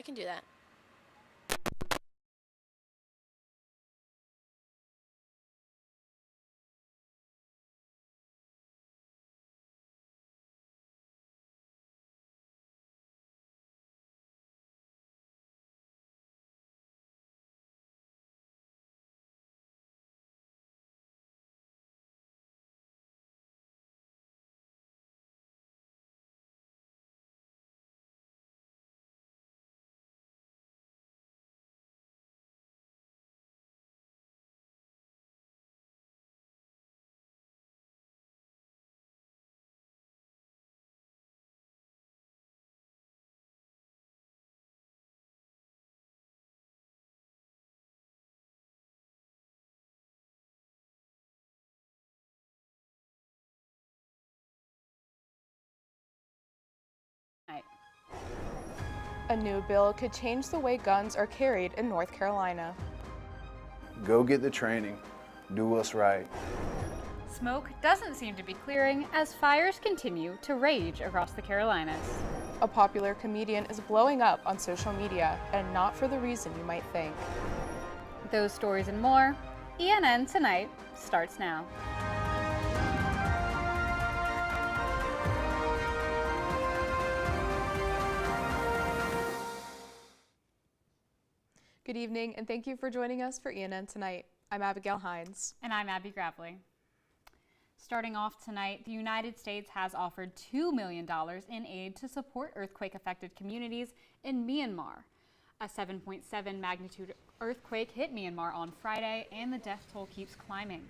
I can do that. A new bill could change the way guns are carried in North Carolina. Go get the training. Do what's right. Smoke doesn't seem to be clearing as fires continue to rage across the Carolinas. A popular comedian is blowing up on social media, and not for the reason you might think. Those stories and more, ENN Tonight starts now. Good evening, and thank you for joining us for ENN Tonight. I'm Abigail Hines. And I'm Abby Gravely. Starting off tonight, the United States has offered $2 million in aid to support earthquake-affected communities in Myanmar. A 7.7 magnitude earthquake hit Myanmar on Friday, and the death toll keeps climbing.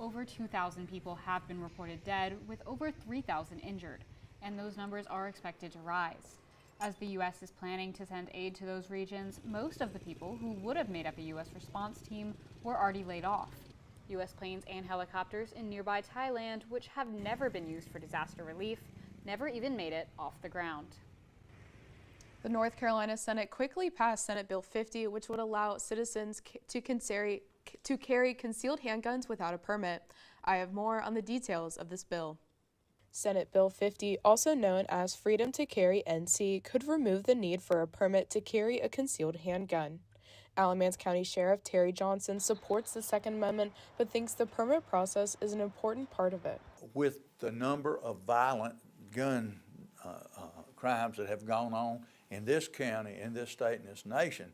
Over 2,000 people have been reported dead, with over 3,000 injured, and those numbers are expected to rise. As the U.S. is planning to send aid to those regions, most of the people who would have made up a U.S. response team were already laid off. U.S. planes and helicopters in nearby Thailand, which have never been used for disaster relief, never even made it off the ground. The North Carolina Senate quickly passed Senate Bill 50, which would allow citizens to carry concealed handguns without a permit. I have more on the details of this bill. Senate Bill 50, also known as Freedom to Carry NC, could remove the need for a permit to carry a concealed handgun. Alamance County Sheriff Terry Johnson supports the Second Amendment, but thinks the permit process is an important part of it. With the number of violent gun crimes that have gone on in this county, in this state, and this nation,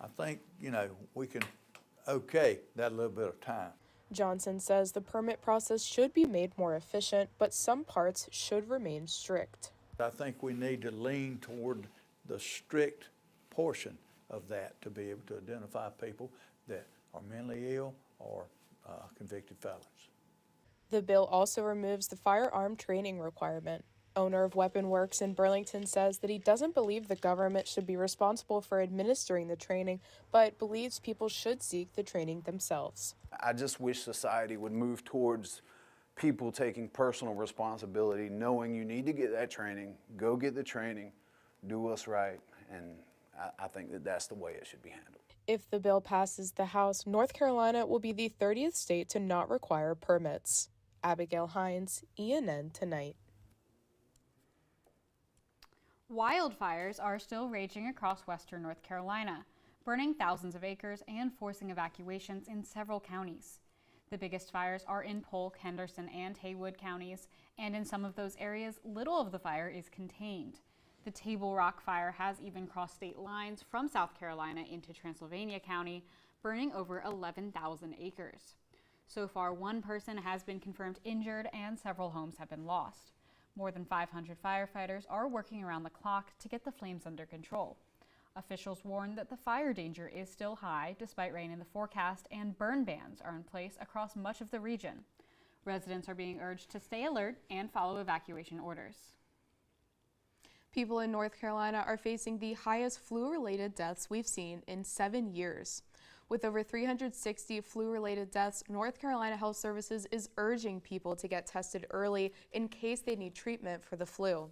I think, we can okay that little bit of time. Johnson says the permit process should be made more efficient, but some parts should remain strict. I think we need to lean toward the strict portion of that to be able to identify people that are mentally ill or convicted felons. The bill also removes the firearm training requirement. Owner of Weapon Works in Burlington says that he doesn't believe the government should be responsible for administering the training, but believes people should seek the training themselves. I just wish society would move towards people taking personal responsibility, knowing you need to get that training, go get the training, do what's right, and I think that that's the way it should be handled. If the bill passes the House, North Carolina will be the 30th state to not require permits. Abigail Hines, ENN Tonight. Wildfires are still raging across western North Carolina, burning thousands of acres and forcing evacuations in several counties. The biggest fires are in Polk, Henderson, and Haywood counties, and in some of those areas, little of the fire is contained. The Table Rock fire has even crossed state lines from South Carolina into Transylvania County, burning over 11,000 acres. So far, one person has been confirmed injured and several homes have been lost. More than 500 firefighters are working around the clock to get the flames under control. Officials warn that the fire danger is still high despite rain in the forecast, and burn bans are in place across much of the region. Residents are being urged to stay alert and follow evacuation orders. People in North Carolina are facing the highest flu-related deaths we've seen in 7 years. With over 360 flu-related deaths, North Carolina Health Services is urging people to get tested early in case they need treatment for the flu.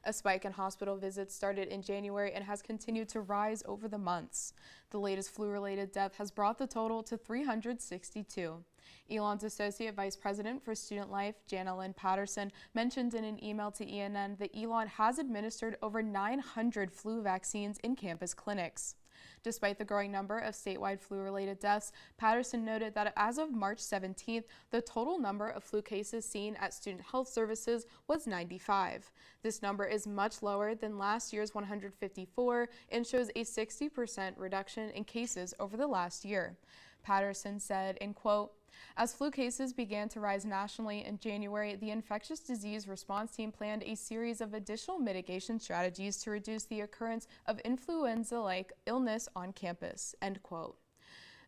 A spike in hospital visits started in January and has continued to rise over the months. The latest flu-related death has brought the total to 362. Elon's Associate Vice President for Student Life, Jana Lynn Patterson, mentioned in an email to ENN that Elon has administered over 900 flu vaccines in campus clinics. Despite the growing number of statewide flu-related deaths, Patterson noted that as of March 17th, the total number of flu cases seen at student health services was 95. This number is much lower than last year's 154 and shows a 60% reduction in cases over the last year. Patterson said, in quote, "As flu cases began to rise nationally in January, the infectious disease response team planned a series of additional mitigation strategies to reduce the occurrence of influenza-like illness on campus," end quote.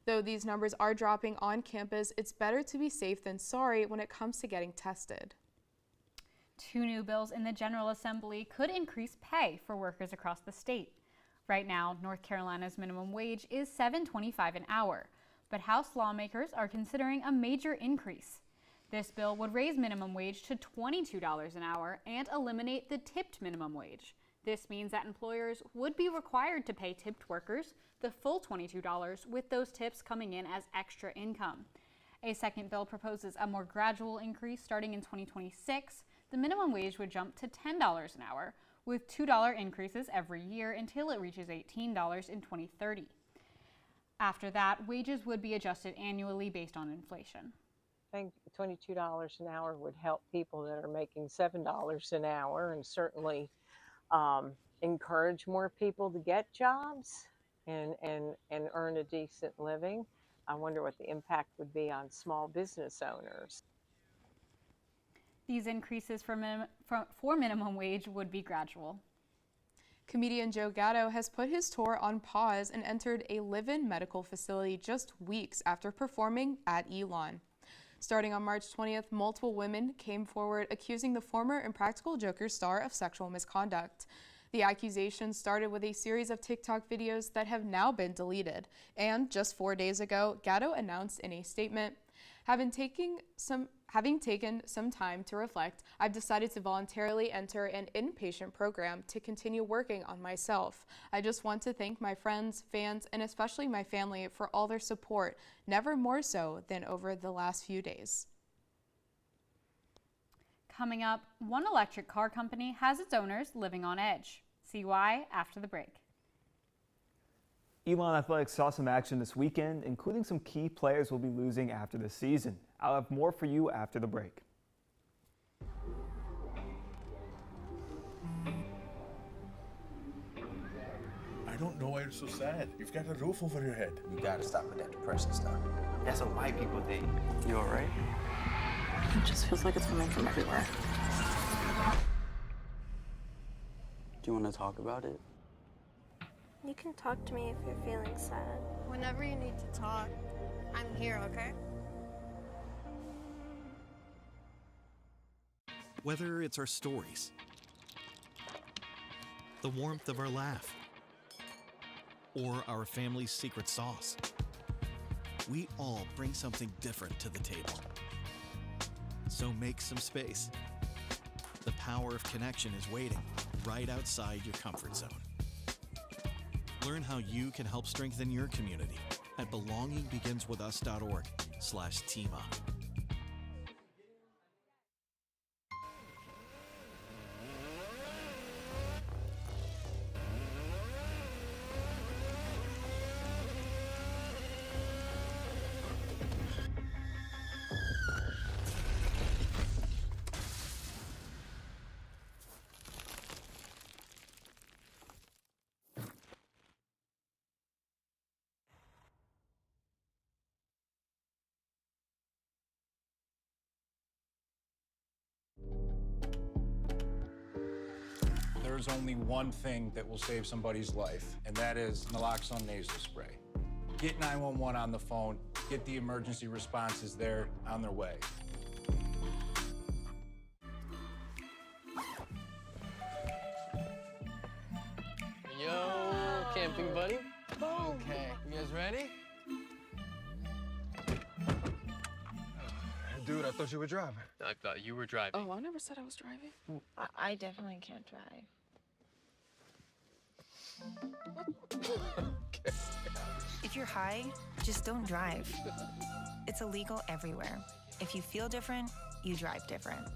Though these numbers are dropping on campus, it's better to be safe than sorry when it comes to getting tested. 2 new bills in the General Assembly could increase pay for workers across the state. Right now, North Carolina's minimum wage is $7.25 an hour. But House lawmakers are considering a major increase. This bill would raise minimum wage to $22 an hour and eliminate the tipped minimum wage. This means that employers would be required to pay tipped workers the full $22, with those tips coming in as extra income. A second bill proposes a more gradual increase starting in 2026. The minimum wage would jump to $10 an hour, with $2 increases every year until it reaches $18 in 2030. After that, wages would be adjusted annually based on inflation. I think $22 an hour would help people that are making $7 an hour, and certainly encourage more people to get jobs and earn a decent living. I wonder what the impact would be on small business owners. These increases for minimum wage would be gradual. Comedian Joe Gatto has put his tour on pause and entered a live-in medical facility just weeks after performing at Elon. Starting on March 20th, multiple women came forward accusing the former Impractical Jokers star of sexual misconduct. The accusations started with a series of TikTok videos that have now been deleted. And just 4 days ago, Gatto announced in a statement, Having taken some time to reflect, I've decided to voluntarily enter an inpatient program to continue working on myself. I just want to thank my friends, fans, and especially my family for all their support, never more so than over the last few days. Coming up, one electric car company has its owners living on edge. See why after the break. Elon Athletics saw some action this weekend, including some key players will be losing after the season. I'll have more for you after the break. I don't know why you're so sad. You've got a roof over your head. You gotta stop with that depression stuff. That's what white people think. You all right? It just feels like it's coming from everywhere. Do you want to talk about it? You can talk to me if you're feeling sad. Whenever you need to talk, I'm here, okay? Whether it's our stories, the warmth of our laugh, or our family's secret sauce, we all bring something different to the table. So make some space. The power of connection is waiting right outside your comfort zone. Learn how you can help strengthen your community at belongingbeginswithus.org/teamup. There's only one thing that will save somebody's life, and that is naloxone nasal spray. Get 911 on the phone, get the emergency responses there on their way. Yo, camping buddy. Okay, you guys ready? Dude, I thought you were driving. I thought you were driving. Oh, I never said I was driving. I definitely can't drive. If you're high, just don't drive. It's illegal everywhere. If you feel different, you drive different.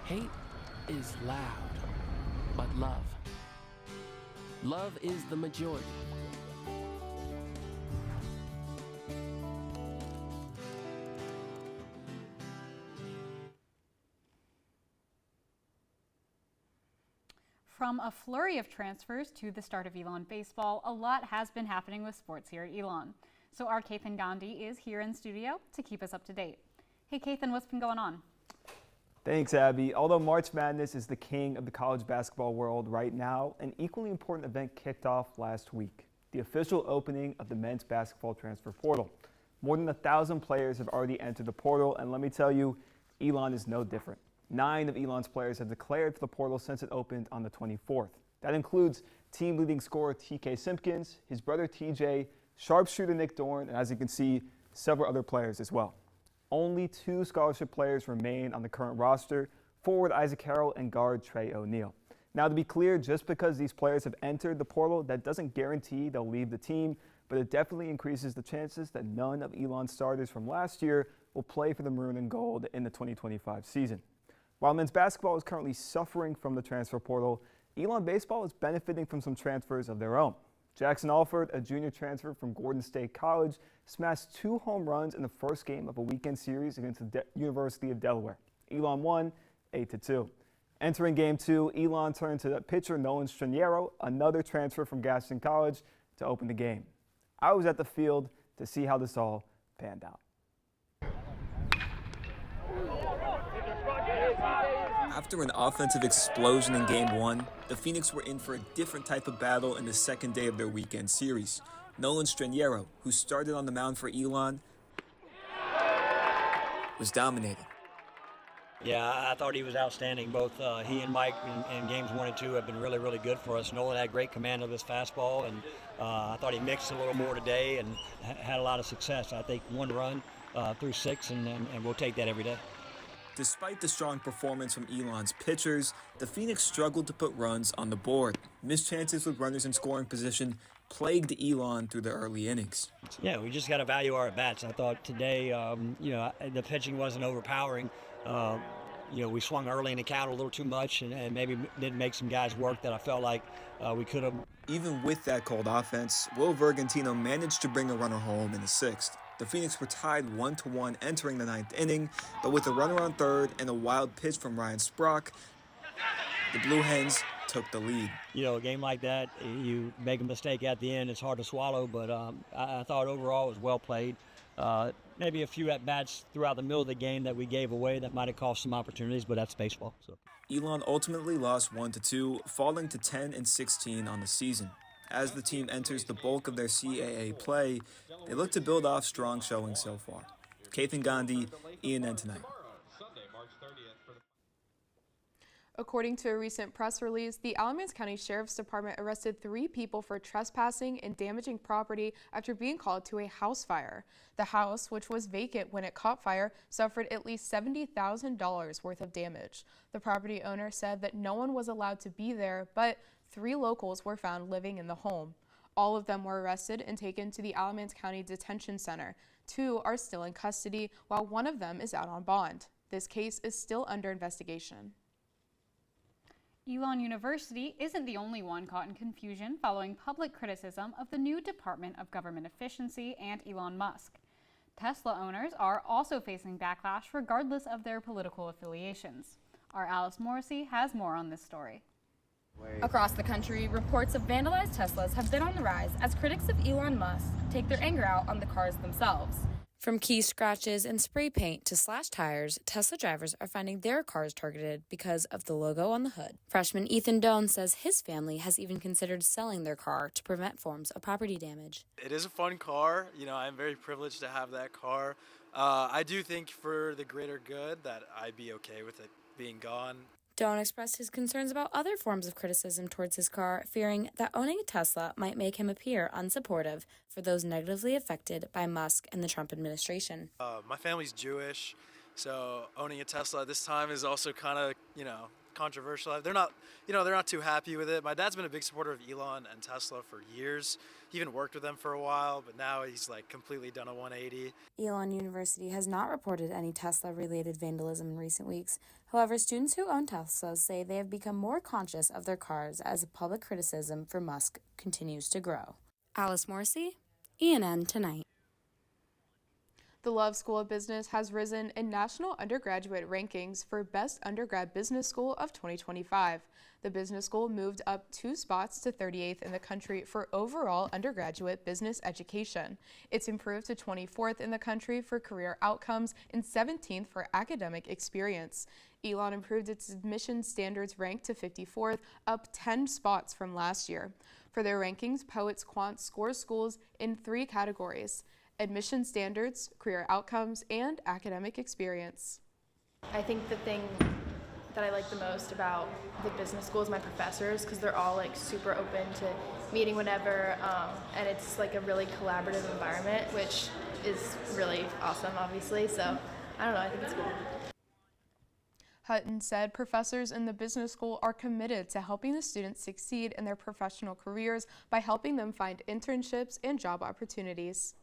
Hate is loud, but love is the majority. From a flurry of transfers to the start of Elon baseball, a lot has been happening with sports here at Elon. So our Kathan Gandhi is here in studio to keep us up to date. Hey Kathan, what's been going on? Thanks, Abby. Although March Madness is the king of the college basketball world right now, an equally important event kicked off last week, the official opening of the men's basketball transfer portal. More than 1,000 players have already entered the portal, and let me tell you, Elon is no different. 9 of Elon's players have declared for the portal since it opened on the 24th. That includes team leading scorer TK Simpkins, his brother TJ, sharpshooter Nick Dorn, and as you can see, several other players as well. Only 2 scholarship players remain on the current roster, forward Isaac Harrell and guard Trey O'Neal. Now, to be clear, just because these players have entered the portal, that doesn't guarantee they'll leave the team, but it definitely increases the chances that none of Elon's starters from last year will play for the Maroon and Gold in the 2025 season. While men's basketball is currently suffering from the transfer portal, Elon baseball is benefiting from some transfers of their own. Jackson Alford, a junior transfer from Gordon State College, smashed 2 home runs in the first game of a weekend series against the University of Delaware. Elon won 8-2. Entering game 2, Elon turned to pitcher Nolan Straniero, another transfer from Gaston College, to open the game. I was at the field to see how this all panned out. After an offensive explosion in Game 1, the Phoenix were in for a different type of battle in the second day of their weekend series. Nolan Straniero, who started on the mound for Elon, was dominating. Yeah, I thought he was outstanding. Both he and Mike in games 1 and 2 have been really, really good for us. Nolan had great command of his fastball, and I thought he mixed a little more today and had a lot of success. I think 1 run through 6, and we'll take that every day. Despite the strong performance from Elon's pitchers, the Phoenix struggled to put runs on the board. Missed chances with runners in scoring position plagued Elon through the early innings. Yeah, we just got to value our at-bats. I thought today, the pitching wasn't overpowering. We swung early in the count a little too much and maybe didn't make some guys work that I felt like we could have. Even with that cold offense, Will Vergantino managed to bring a runner home in the 6th. The Phoenix were tied 1-1 entering the 9th inning, but with a runner on third and a wild pitch from Ryan Sprock, the Blue Hens took the lead. A game like that, you make a mistake at the end, it's hard to swallow, but I thought overall it was well played. Maybe a few at-bats throughout the middle of the game that we gave away that might have cost some opportunities, but that's baseball. So. Elon ultimately lost 1-2, falling to 10-16 on the season. As the team enters the bulk of their CAA play, they look to build off strong showing so far. Kathan Gandhi, ENN Tonight. According to a recent press release, the Alamance County Sheriff's Department arrested 3 people for trespassing and damaging property after being called to a house fire. The house, which was vacant when it caught fire, suffered at least $70,000 worth of damage. The property owner said that no one was allowed to be there, but 3 locals were found living in the home. All of them were arrested and taken to the Alamance County Detention Center. 2 are still in custody, while 1 of them is out on bond. This case is still under investigation. Elon University isn't the only one caught in confusion following public criticism of the new Department of Government Efficiency and Elon Musk. Tesla owners are also facing backlash regardless of their political affiliations. Our Alice Morrissey has more on this story. Across the country, reports of vandalized Teslas have been on the rise as critics of Elon Musk take their anger out on the cars themselves. From key scratches and spray paint to slashed tires, Tesla drivers are finding their cars targeted because of the logo on the hood. Freshman Ethan Doan says his family has even considered selling their car to prevent forms of property damage. It is a fun car. I'm very privileged to have that car. I do think for the greater good that I'd be okay with it being gone. Doan expressed his concerns about other forms of criticism towards his car, fearing that owning a Tesla might make him appear unsupportive for those negatively affected by Musk and the Trump administration. My family's Jewish, so owning a Tesla at this time is also kind of, controversial. They're not too happy with it. My dad's been a big supporter of Elon and Tesla for years. He even worked with them for a while, but now he's completely done a 180. Elon University has not reported any Tesla-related vandalism in recent weeks. However, students who own Teslas say they have become more conscious of their cars as public criticism for Musk continues to grow. Alice Morrissey, ENN Tonight. The Love School of Business has risen in national undergraduate rankings for Best Undergrad Business School of 2025. The business school moved up 2 spots to 38th in the country for overall undergraduate business education. It's improved to 24th in the country for career outcomes and 17th for academic experience. Elon improved its admission standards rank to 54th, up 10 spots from last year. For their rankings, Poets Quant scores schools in 3 categories: admission standards, career outcomes, and academic experience. I think the thing that I like the most about the business school is my professors, because they're all super open to meeting whenever, and it's a really collaborative environment, which is really awesome, obviously. So I don't know, I think it's cool. Hutton said professors in the business school are committed to helping the students succeed in their professional careers by helping them find internships and job opportunities.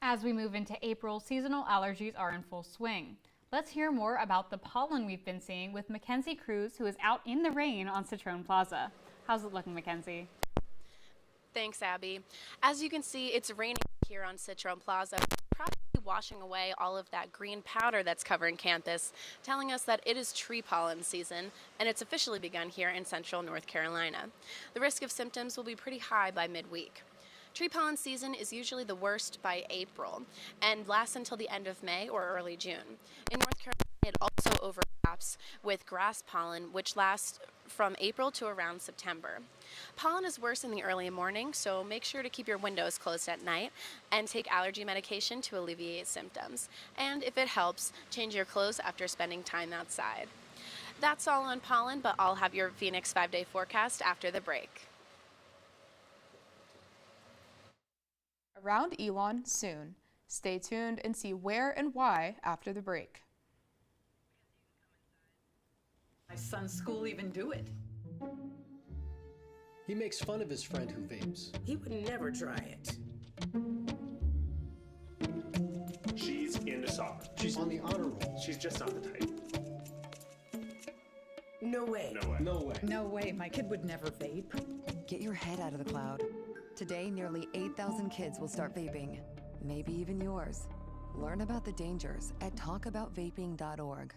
As we move into April, seasonal allergies are in full swing. Let's hear more about the pollen we've been seeing with Mackenzie Cruz, who is out in the rain on Citroen Plaza. How's it looking, Mackenzie? Thanks, Abby. As you can see, it's raining here on Citroen Plaza, probably washing away all of that green powder that's covering campus, telling us that it is tree pollen season, and it's officially begun here in central North Carolina. The risk of symptoms will be pretty high by midweek. Tree pollen season is usually the worst by April and lasts until the end of May or early June. In North Carolina, it also overlaps with grass pollen, which lasts from April to around September. Pollen is worse in the early morning, so make sure to keep your windows closed at night and take allergy medication to alleviate symptoms. And if it helps, change your clothes after spending time outside. That's all on pollen, but I'll have your Phoenix 5-day forecast after the break. Around Elon soon. Stay tuned and see where and why after the break. My son's school even do it. He makes fun of his friend who vapes. He would never try it. She's into soccer. She's on the honor roll. She's just not the type. No way. No way. No way. No way, my kid would never vape. Get your head out of the cloud. Today, nearly 8,000 kids will start vaping, maybe even yours. Learn about the dangers at talkaboutvaping.org.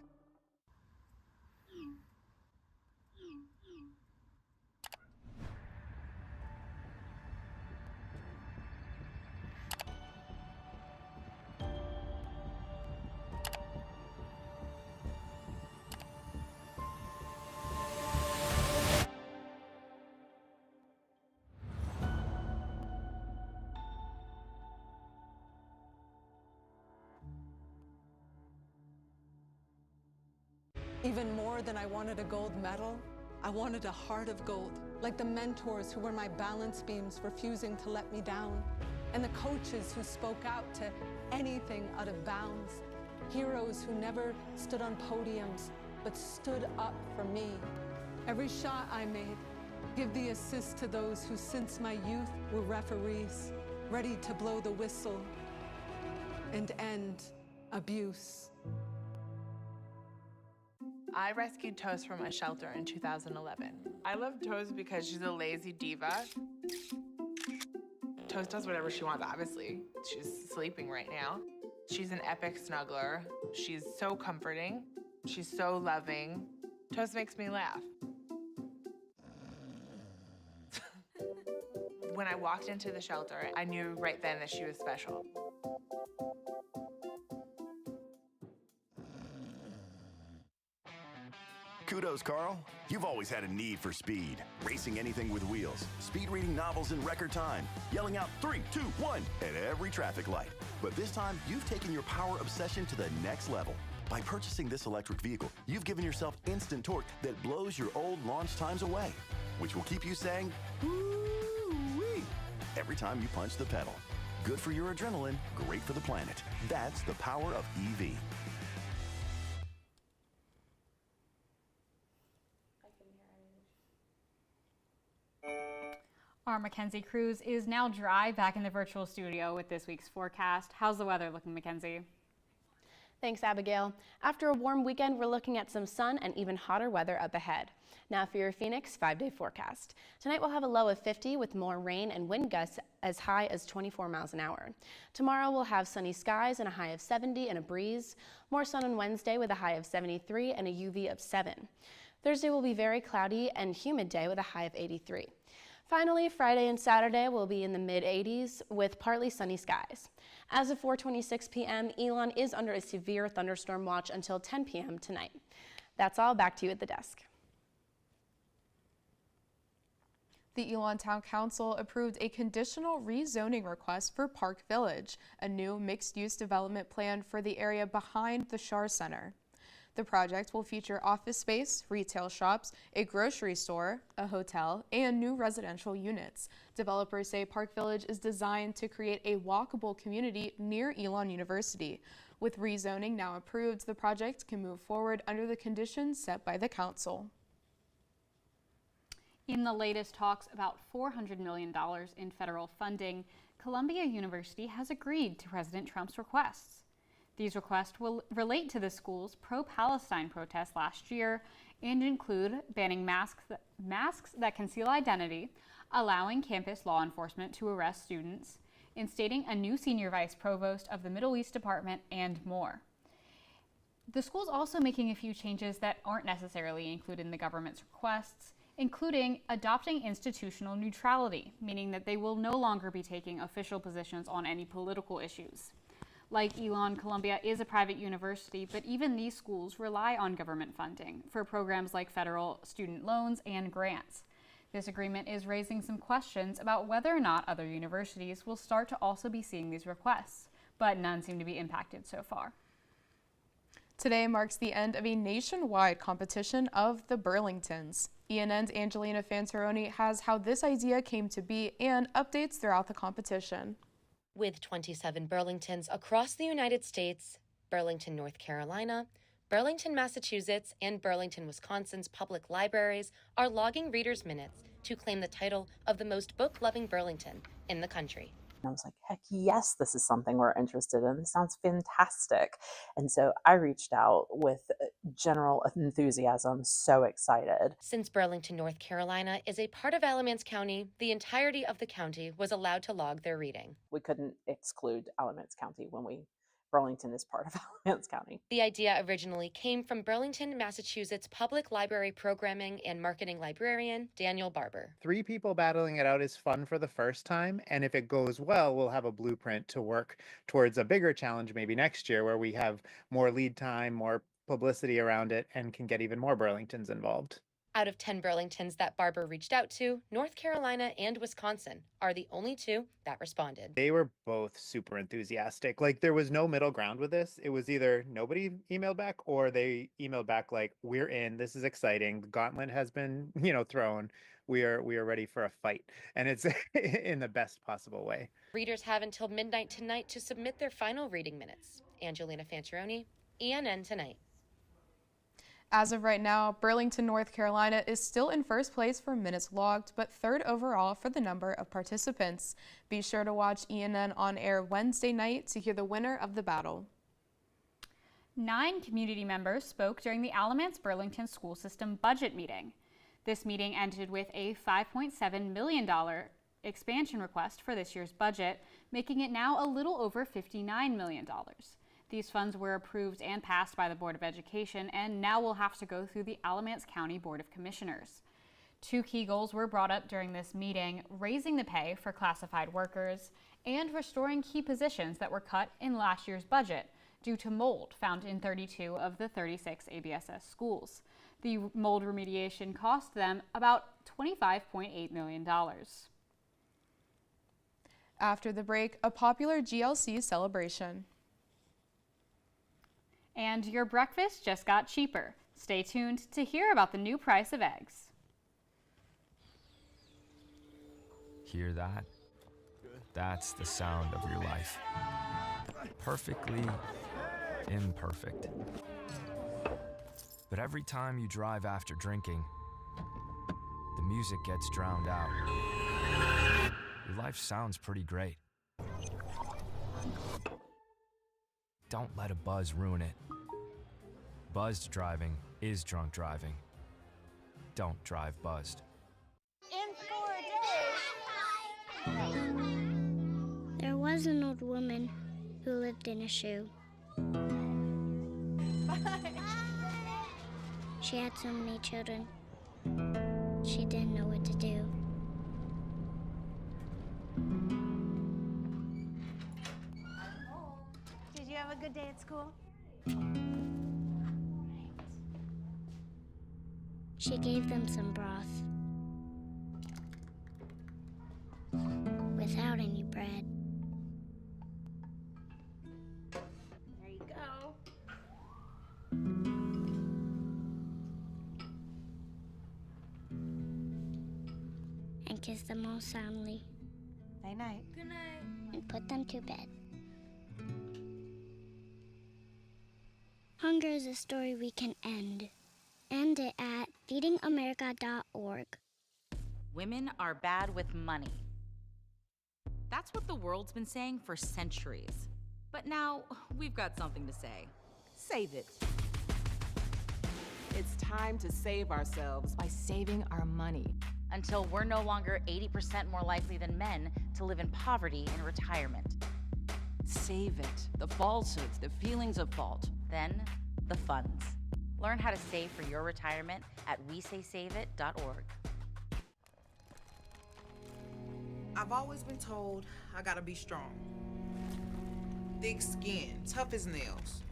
Even more than I wanted a gold medal, I wanted a heart of gold, like the mentors who were my balance beams refusing to let me down, and the coaches who spoke out to anything out of bounds, heroes who never stood on podiums, but stood up for me. Every shot I made, give the assist to those who since my youth were referees, ready to blow the whistle and end abuse. I rescued Toast from a shelter in 2011. I love Toast because she's a lazy diva. Toast does whatever she wants, obviously. She's sleeping right now. She's an epic snuggler. She's so comforting. She's so loving. Toast makes me laugh. When I walked into the shelter, I knew right then that she was special. Kudos, Carl. You've always had a need for speed. Racing anything with wheels, speed reading novels in record time, yelling out 3, 2, 1 at every traffic light. But this time, you've taken your power obsession to the next level. By purchasing this electric vehicle, you've given yourself instant torque that blows your old launch times away, which will keep you saying, "Woo-wee," every time you punch the pedal. Good for your adrenaline, great for the planet. That's the power of EV. Our Mackenzie Cruz is now dry back in the virtual studio with this week's forecast. How's the weather looking, Mackenzie? Thanks, Abigail. After a warm weekend, we're looking at some sun and even hotter weather up ahead. Now for your Phoenix 5-day forecast. Tonight we'll have a low of 50 with more rain and wind gusts as high as 24 miles an hour. Tomorrow we'll have sunny skies and a high of 70 and a breeze. More sun on Wednesday with a high of 73 and a UV of 7. Thursday will be very cloudy and humid day with a high of 83. Finally, Friday and Saturday will be in the mid-80s with partly sunny skies. As of 4:26 p.m., Elon is under a severe thunderstorm watch until 10 p.m. tonight. That's all. Back to you at the desk. The Elon Town Council approved a conditional rezoning request for Park Village, a new mixed-use development plan for the area behind the Shar Center. The project will feature office space, retail shops, a grocery store, a hotel, and new residential units. Developers say Park Village is designed to create a walkable community near Elon University. With rezoning now approved, the project can move forward under the conditions set by the council. In the latest talks about $400 million in federal funding, Columbia University has agreed to President Trump's requests. These requests will relate to the school's pro-Palestine protests last year and include banning masks that conceal identity, allowing campus law enforcement to arrest students, instating a new senior vice provost of the Middle East Department, and more. The school's also making a few changes that aren't necessarily included in the government's requests, including adopting institutional neutrality, meaning that they will no longer be taking official positions on any political issues. Like Elon, Columbia is a private university, but even these schools rely on government funding for programs like federal student loans and grants. This agreement is raising some questions about whether or not other universities will start to also be seeing these requests, but none seem to be impacted so far. Today marks the end of a nationwide competition of the Burlingtons. ENN's Angelina Fantaroni has how this idea came to be and updates throughout the competition. With 27 Burlingtons across the United States, Burlington, North Carolina, Burlington, Massachusetts, and Burlington, Wisconsin's public libraries are logging readers' minutes to claim the title of the most book-loving Burlington in the country. I was like, heck yes, this is something we're interested in. This sounds fantastic. And so I reached out with general enthusiasm, so excited. Since Burlington, North Carolina is a part of Alamance County, the entirety of the county was allowed to log their reading. We couldn't exclude Alamance County when Burlington is part of Alamance County. The idea originally came from Burlington, Massachusetts Public Library Programming and Marketing Librarian Daniel Barber. 3 people battling it out is fun for the first time, and if it goes well, we'll have a blueprint to work towards a bigger challenge maybe next year where we have more lead time, more publicity around it, and can get even more Burlingtons involved. Out of 10 Burlingtons that Barber reached out to, North Carolina and Wisconsin are the only 2 that responded. They were both super enthusiastic. Like, there was no middle ground with this. It was either nobody emailed back or they emailed back like, we're in, this is exciting. The gauntlet has been, thrown. We are ready for a fight. And it's in the best possible way. Readers have until midnight tonight to submit their final reading minutes. Angelina Fantaroni, ENN Tonight. As of right now, Burlington, North Carolina is still in first place for minutes logged, but third overall for the number of participants. Be sure to watch ENN on air Wednesday night to hear the winner of the battle. 9 community members spoke during the Alamance Burlington School System budget meeting. This meeting ended with a $5.7 million expansion request for this year's budget, making it now a little over $59 million. These funds were approved and passed by the Board of Education and now will have to go through the Alamance County Board of Commissioners. 2 key goals were brought up during this meeting: raising the pay for classified workers and restoring key positions that were cut in last year's budget due to mold found in 32 of the 36 ABSS schools. The mold remediation cost them about $25.8 million. After the break, a popular GLC celebration. And your breakfast just got cheaper. Stay tuned to hear about the new price of eggs. Hear that? That's the sound of your life. Perfectly imperfect. But every time you drive after drinking, the music gets drowned out. Your life sounds pretty great. Don't let a buzz ruin it. Buzzed driving is drunk driving. Don't drive buzzed. In 4 days. There was an old woman who lived in a shoe. She had so many children. She didn't know what to do. Did you have a good day at school? She gave them some broth without any bread. There you go. And kissed them all soundly. Night night. Good night. And put them to bed. Hunger is a story we can end. End it at feedingamerica.org. Women are bad with money. That's what the world's been saying for centuries. But now we've got something to say. Save it. It's time to save ourselves by saving our money. Until we're no longer 80% more likely than men to live in poverty in retirement. Save it. The falsehoods, the feelings of fault. Then, the funds. Learn how to save for your retirement at wesaysaveit.org. I've always been told I gotta be strong. Thick skin, tough as nails.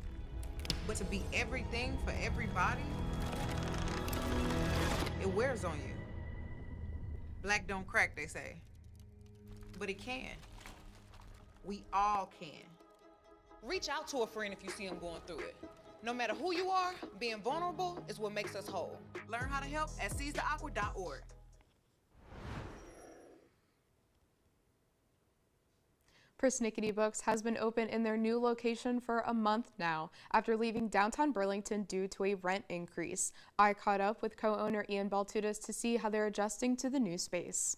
But to be everything for everybody, it wears on you. Black don't crack, they say. But it can. We all can. Reach out to a friend if you see them going through it. No matter who you are, being vulnerable is what makes us whole. Learn how to help at seizetheawkward.org. Persnickety Books has been open in their new location for a month now after leaving downtown Burlington due to a rent increase. I caught up with co-owner Ian Baltutis to see how they're adjusting to the new space.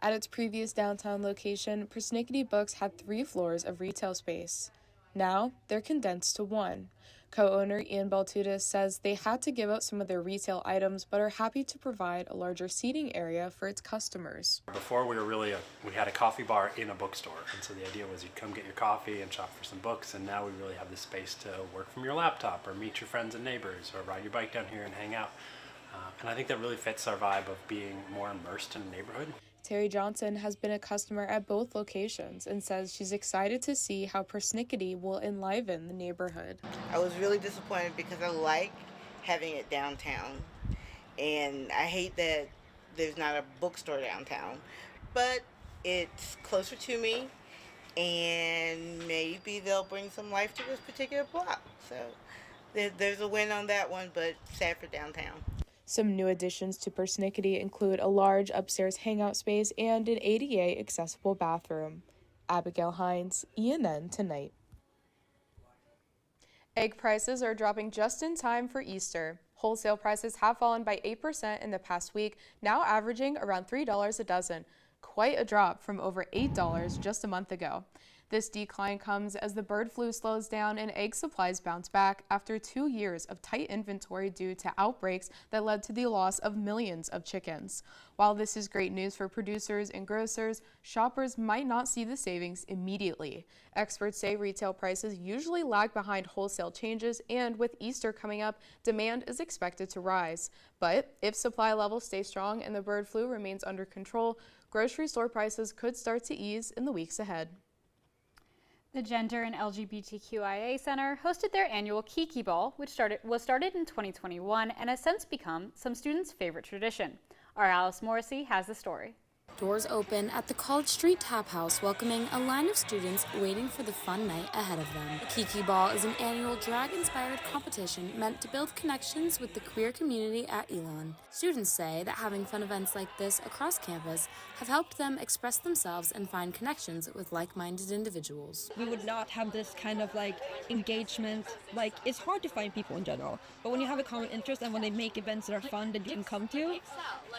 At its previous downtown location, Persnickety Books had 3 floors of retail space. Now, they're condensed to 1. Co-owner Ian Baltutis says they had to give up some of their retail items, but are happy to provide a larger seating area for its customers. Before we had a coffee bar in a bookstore, and so the idea was you'd come get your coffee and shop for some books, and now we really have the space to work from your laptop or meet your friends and neighbors or ride your bike down here and hang out. And I think that really fits our vibe of being more immersed in the neighborhood. Terry Johnson has been a customer at both locations and says she's excited to see how Persnickety will enliven the neighborhood. I was really disappointed because I like having it downtown, and I hate that there's not a bookstore downtown, but it's closer to me, and maybe they'll bring some life to this particular block. So there's a win on that one, but sad for downtown. Some new additions to Persnickety include a large upstairs hangout space and an ADA accessible bathroom. Abigail Hines, ENN Tonight. Egg prices are dropping just in time for Easter. Wholesale prices have fallen by 8% in the past week, now averaging around $3 a dozen. Quite a drop from over $8 just a month ago. This decline comes as the bird flu slows down and egg supplies bounce back after 2 years of tight inventory due to outbreaks that led to the loss of millions of chickens. While this is great news for producers and grocers, shoppers might not see the savings immediately. Experts say retail prices usually lag behind wholesale changes, and with Easter coming up, demand is expected to rise. But if supply levels stay strong and the bird flu remains under control, grocery store prices could start to ease in the weeks ahead. The Gender and LGBTQIA Center hosted their annual Kiki Ball, which was started in 2021 and has since become some students' favorite tradition. Our Alice Morrissey has the story. Doors open at the College Street Tap House, welcoming a line of students waiting for the fun night ahead of them. The Kiki Ball is an annual drag-inspired competition meant to build connections with the queer community at Elon. Students say that having fun events like this across campus have helped them express themselves and find connections with like-minded individuals. We would not have this kind of engagement. It's hard to find people in general, but when you have a common interest and when they make events that are fun that you can come to,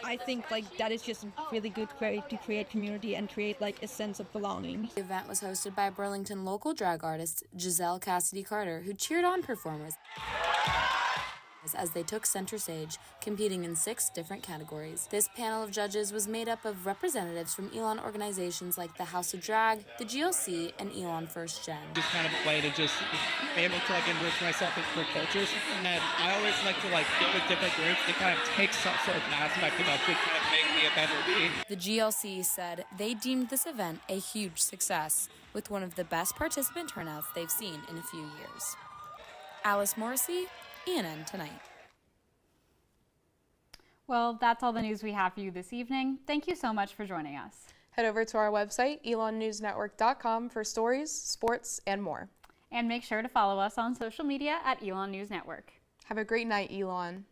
I think that is just really good to create community and create a sense of belonging. The event was hosted by Burlington local drag artist Giselle Cassidy Carter, who cheered on performers as they took center stage, competing in 6 different categories. This panel of judges was made up of representatives from Elon organizations like the House of Drag, the GLC, and Elon First Gen. Just kind of a way to just be able to enrich myself in different cultures, and I always like to get with different groups and kind of take some sort of aspect of it to kind of make the event be. The GLC said they deemed this event a huge success, with one of the best participant turnouts they've seen in a few years. Alice Morrissey, ENN Tonight. Well, that's all the news we have for you this evening. Thank you so much for joining us. Head over to our website, elonnewsnetwork.com, for stories, sports, and more. And make sure to follow us on social media at Elon News Network. Have a great night, Elon.